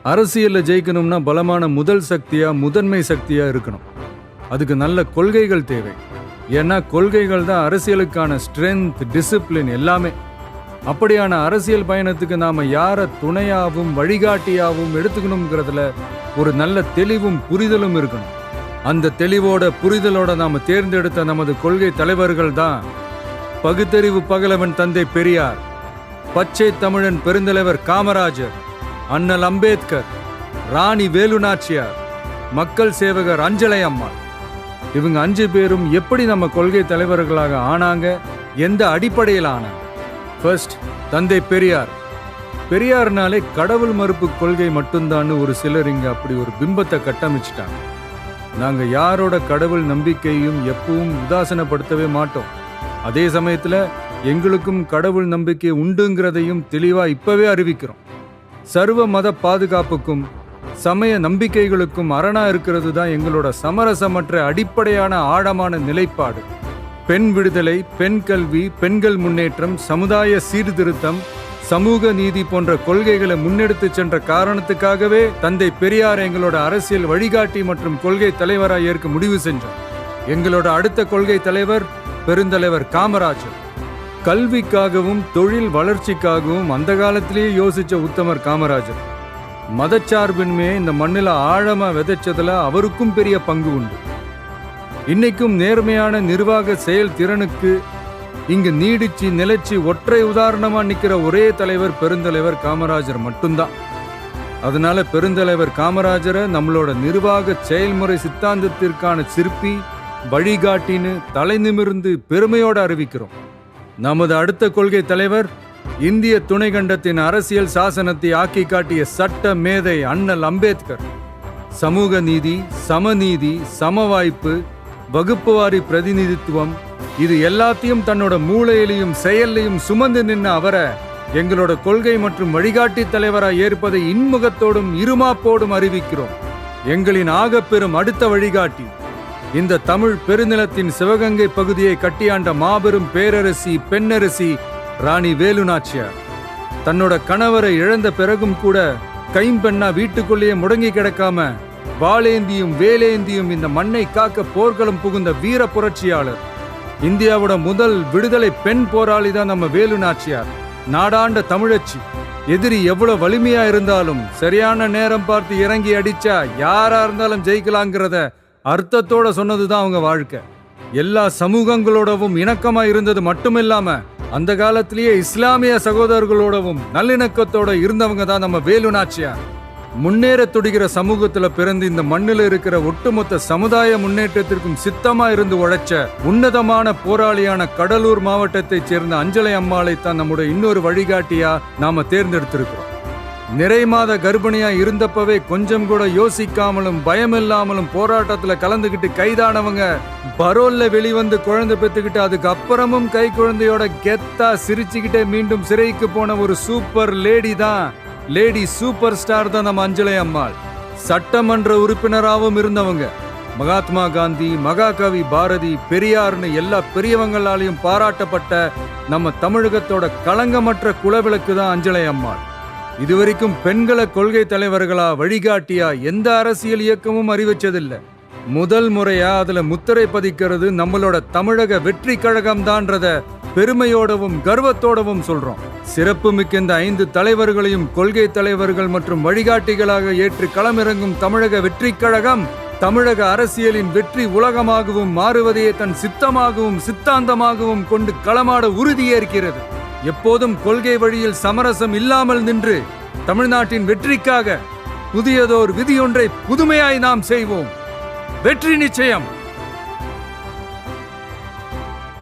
அரசியல்ல ஜெயிக்கணும்னா பலமான முதல் சக்தியா முதன்மை சக்தியா இருக்கணும். அதுக்கு நல்ல கொள்கைகள் தேவை. ஏன்னா கொள்கைகள் தான் அரசியலுக்கான ஸ்ட்ரென்த், டிசிப்ளின் எல்லாமே. அப்படியான அரசியல் பயணத்துக்கு நாம யாரை துணையாகவும் வழிகாட்டியாகவும் எடுத்துக்கணுங்கிறதுல ஒரு நல்ல தெளிவும் புரிதலும் இருக்கணும். அந்த தெளிவோட புரிதலோட நாம தேர்ந்தெடுத்த நமது கொள்கை தலைவர்கள் தான் பகுத்தறிவு பகலவன் தந்தை பெரியார், பச்சை தமிழன் பெருந்தலைவர் காமராஜர், அண்ணல் அம்பேத்கர், ராணி வேலு நாச்சியார், மக்கள் சேவகர் அஞ்சலை அம்மாள். இவங்க 5 பேரும் எப்படி நம்ம கொள்கை தலைவர்களாக ஆனாங்க, எந்த அடிப்படையில் ஆனாங்க? ஃபர்ஸ்ட், தந்தை பெரியார். பெரியார்னாலே கடவுள் மறுப்பு கொள்கை மட்டும்தான் ஒரு சிலர் இங்க அப்படி ஒரு பிம்பத்தை கட்டமைச்சிட்டாங்க. நாங்க யாரோட கடவுள் நம்பிக்கையும் எப்பவும் உதாசனப்படுத்தவே மாட்டோம். அதே சமயத்துல எங்களுக்கும் கடவுள் நம்பிக்கை உண்டுங்கிறதையும் தெளிவா இப்பவே அறிவிக்கிறோம். சர்வ மத பாதுகாப்புக்கும் சமய நம்பிக்கைகளுக்கும் அரணா இருக்கிறது தான் எங்களோட சமரசமற்ற அடிப்படையான ஆழமான நிலைப்பாடு. பெண் விடுதலை, பெண் கல்வி, பெண்கள் முன்னேற்றம், சமுதாய சீர்திருத்தம், சமூக நீதி போன்ற கொள்கைகளை முன்னெடுத்து சென்ற காரணத்துக்காகவே தந்தை பெரியார் எங்களோட அரசியல் வழிகாட்டி மற்றும் கொள்கை தலைவராக ஏற்க முடிவு செஞ்சோம். எங்களோட அடுத்த கொள்கை தலைவர் பெருந்தலைவர் காமராஜர். கல்விக்காகவும் தொழில் வளர்ச்சிக்காகவும் அந்த காலத்திலேயே யோசிச்ச உத்தமர் காமராஜர். மதச்சார்பின்மையை இந்த மண்ணில் ஆழமா விதைச்சதுல அவருக்கும் பெரிய பங்கு உண்டு. இன்னைக்கும் நேர்மையான நிர்வாக செயல் திறனுக்கு இங்கு நீடிச்சு நிலைச்சு ஒற்றை உதாரணமா நிக்கிற ஒரே தலைவர் பெருந்தலைவர் காமராஜர் மட்டும்தான். அதனால பெருந்தலைவர் காமராஜரை நம்மளோட நிர்வாக செயல்முறை சித்தாந்தத்திற்கான சிற்பி, வழிகாட்டின்னு தலை நிமிர்ந்து பெருமையோடு அறிவிக்கிறோம். நமது அடுத்த கொள்கை தலைவர் இந்திய துணைக்கண்டத்தின் அரசியல் சாசனத்தை ஆக்கி காட்டிய சட்ட மேதை அண்ணல் அம்பேத்கர். சமூக நீதி, சமநீதி, சமவாய்ப்பு, வகுப்புவாரி பிரதிநிதித்துவம், இது எல்லாத்தையும் தன்னோட மூளையிலையும் செயல்லையும் சுமந்து நின்ன அவரை எங்களோட கொள்கை மற்றும் வழிகாட்டி தலைவராக ஏற்பதை இன்முகத்தோடும் இருமாப்போடும் அறிவிக்கிறோம். எங்களின் ஆகப்பெரும் அடுத்த வழிகாட்டி இந்த தமிழ் பெருநிலத்தின் சிவகங்கை பகுதியை கட்டியாண்ட மாபெரும் பேரரசி, பெண்ணரசி ராணி வேலு நாச்சியார். தன்னோட கணவரை இழந்த பிறகும் கூட கைம்பெண்ணா வீட்டுக்குள்ளேயே முடங்கி கிடக்காம வாளேந்தியும் வேலேந்தியும் இந்த மண்ணை காக்க போர்க்களம் புகுந்த வீர புரட்சியாளர். இந்தியாவோட முதல் விடுதலை பெண் போராளி தான் நம்ம வேலு நாச்சியார். நாடாண்ட தமிழச்சி. எதிரி எவ்வளவு வலிமையா இருந்தாலும் சரியான நேரம் பார்த்து இறங்கி அடிச்சா யாரா இருந்தாலும் ஜெயிக்கலாங்கிறத அர்த்தத்தோட சொன்னதுதான் அவங்க வாழ்க்கை. எல்லா சமூகங்களோடவும் இணக்கமா இருந்தது மட்டுமில்லாம அந்த காலத்திலேயே இஸ்லாமிய சகோதரர்களோடவும் நல்லிணக்கத்தோட இருந்தவங்க தான் நம்ம வேலு நாச்சியார். முன்னேற துடிக்கிற சமூகத்துல பிறந்து இந்த மண்ணில் இருக்கிற ஒட்டுமொத்த சமுதாய முன்னேற்றத்திற்கும் சித்தமா இருந்து உழைச்ச உன்னதமான போராளியான கடலூர் மாவட்டத்தைச் சேர்ந்த அஞ்சலை அம்மாளை தான் நம்முடைய இன்னொரு வழிகாட்டியா நாம தேர்ந்தெடுத்திருக்கிறோம். நிறை மாத கர்ப்பிணியா இருந்தப்பவே கொஞ்சம் கூட யோசிக்காமலும் பயமில்லாமலும் போராட்டத்துல கலந்துகிட்டு கைதானவங்க, பரோல்ல வெளிவந்து குழந்தை பெத்துக்கிட்டு அதுக்கு அப்புறமும் கை குழந்தையோட கெத்தா சிரிச்சுக்கிட்டே மீண்டும் சிறைக்கு போன ஒரு சூப்பர் லேடி தான், லேடி சூப்பர் ஸ்டார் தான் நம்ம அஞ்சலை அம்மாள். சட்டமன்ற உறுப்பினராகவும் இருந்தவங்க. மகாத்மா காந்தி, மகாகவி பாரதி, பெரியார்னு எல்லா பெரியவங்களாலையும் பாராட்டப்பட்ட நம்ம தமிழகத்தோட களங்கமற்ற குலவிளக்கு தான் அஞ்சலை அம்மாள். இதுவரைக்கும் பெண்களை கொள்கை தலைவர்களா வழிகாட்டியா எந்த அரசியல் இயக்கமும் அறிவிச்சதில்லை. முதல் முறையா அதுல முத்திரை பதிக்கிறது நம்மளோட தமிழக வெற்றி கழகம் தான்றத பெருமையோடவும் கர்வத்தோடவும் சொல்றோம். சிறப்பு மிக்க இந்த 5 தலைவர்களையும் கொள்கை தலைவர்கள் மற்றும் வழிகாட்டிகளாக ஏற்று களமிறங்கும் தமிழக வெற்றி கழகம் தமிழக அரசியலின் வெற்றி உலகமாகவும் மாறுவதையே தன் சித்தமாகவும் சித்தாந்தமாகவும் கொண்டு களமாட உறுதியேற்கிறது. எப்போதும் கொள்கை வழியில் சமரசம் இல்லாமல் நின்று தமிழ்நாட்டின் வெற்றிக்காக புதியதோர் விதியொன்றை புதுமையாய் நாம் செய்வோம். வெற்றி நிச்சயம்.